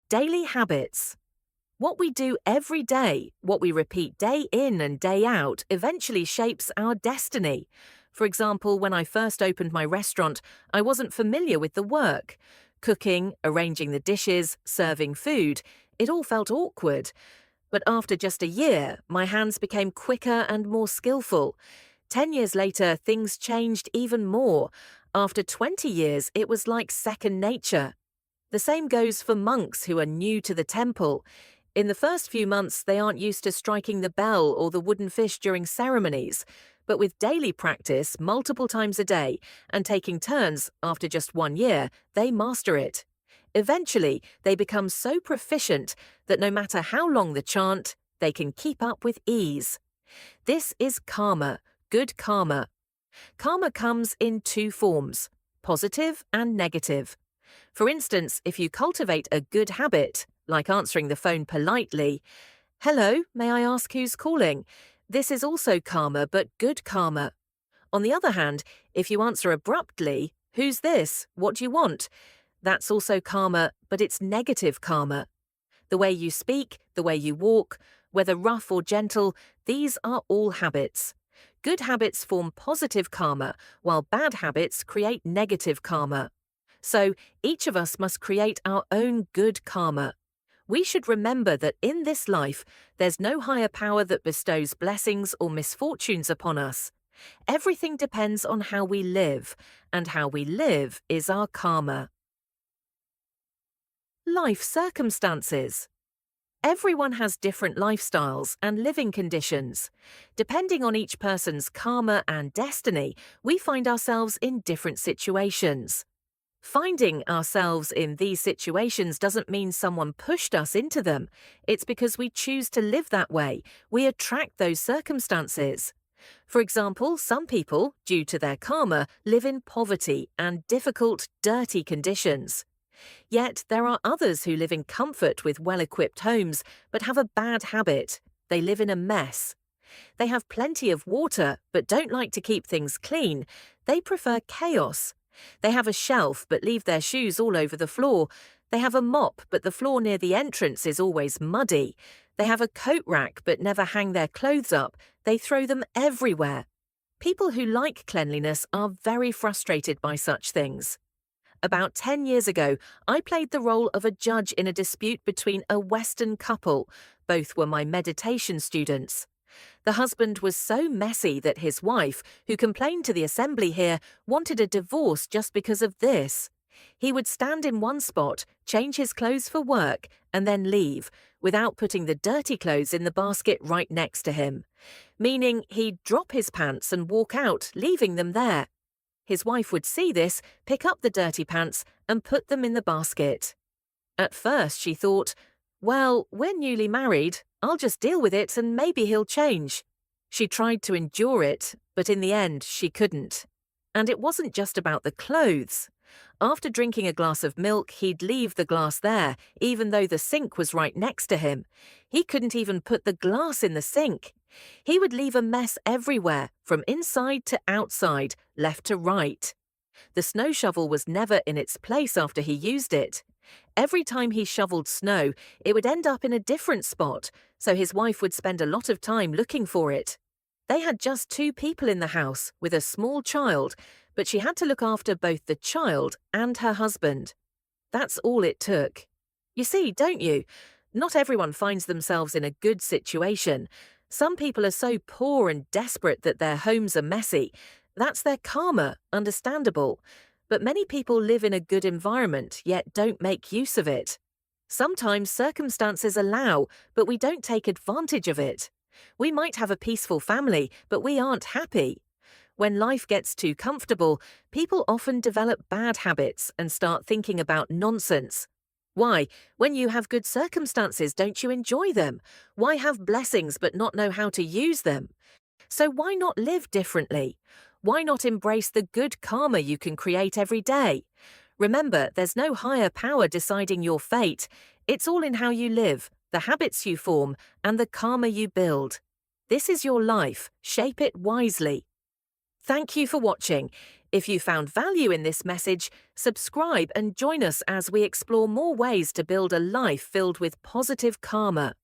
Daily habits. What we do every day, what we repeat day in and day out, eventually shapes our destiny. For example, when I first opened my restaurant, I wasn't familiar with the work. Cooking, arranging the dishes, serving food, it all felt awkward. But after just a year, my hands became quicker and more skillful. 10 years later, things changed even more. After 20 years, it was like second nature. The same goes for monks who are new to the temple. In the first few months, they aren't used to striking the bell or the wooden fish during ceremonies. But with daily practice, multiple times a day, and taking turns after just 1 year, they master it. Eventually, they become so proficient that no matter how long the chant, they can keep up with ease. This is karma, good karma. Karma comes in two forms, positive and negative. For instance, if you cultivate a good habit, like answering the phone politely, "Hello, may I ask who's calling?" This is also karma, but good karma. On the other hand, if you answer abruptly, "Who's this? What do you want?" That's also karma, but it's negative karma. The way you speak, the way you walk, whether rough or gentle, these are all habits. Good habits form positive karma, while bad habits create negative karma. So each of us must create our own good karma. We should remember that in this life, there's no higher power that bestows blessings or misfortunes upon us. Everything depends on how we live, and how we live is our karma. Life circumstances. Everyone has different lifestyles and living conditions. Depending on each person's karma and destiny, we find ourselves in different situations. Finding ourselves in these situations doesn't mean someone pushed us into them. It's because we choose to live that way. We attract those circumstances. For example, some people, due to their karma, live in poverty and difficult, dirty conditions. Yet there are others who live in comfort with well-equipped homes, but have a bad habit. They live in a mess. They have plenty of water, but don't like to keep things clean. They prefer chaos. They have a shelf, but leave their shoes all over the floor. They have a mop, but the floor near the entrance is always muddy. They have a coat rack, but never hang their clothes up. They throw them everywhere. People who like cleanliness are very frustrated by such things. About 10 years ago, I played the role of a judge in a dispute between a Western couple. Both were my meditation students. The husband was so messy that his wife, who complained to the assembly here, wanted a divorce just because of this. He would stand in one spot, change his clothes for work, and then leave, without putting the dirty clothes in the basket right next to him. Meaning he'd drop his pants and walk out, leaving them there. His wife would see this, pick up the dirty pants, and put them in the basket. At first she thought, "Well, we're newly married. I'll just deal with it and maybe he'll change." She tried to endure it, but in the end she couldn't. And it wasn't just about the clothes. After drinking a glass of milk, he'd leave the glass there, even though the sink was right next to him. He couldn't even put the glass in the sink. He would leave a mess everywhere, from inside to outside, left to right. The snow shovel was never in its place after he used it. Every time he shoveled snow, it would end up in a different spot, so his wife would spend a lot of time looking for it. They had just 2 people in the house, with a small child, but she had to look after both the child and her husband. That's all it took. You see, don't you? Not everyone finds themselves in a good situation. Some people are so poor and desperate that their homes are messy. That's their karma, understandable. But many people live in a good environment, yet don't make use of it. Sometimes circumstances allow, but we don't take advantage of it. We might have a peaceful family, but we aren't happy. When life gets too comfortable, people often develop bad habits and start thinking about nonsense. Why, when you have good circumstances, don't you enjoy them? Why have blessings but not know how to use them? So why not live differently? Why not embrace the good karma you can create every day? Remember, there's no higher power deciding your fate. It's all in how you live, the habits you form, and the karma you build. This is your life. Shape it wisely. Thank you for watching. If you found value in this message, subscribe and join us as we explore more ways to build a life filled with positive karma.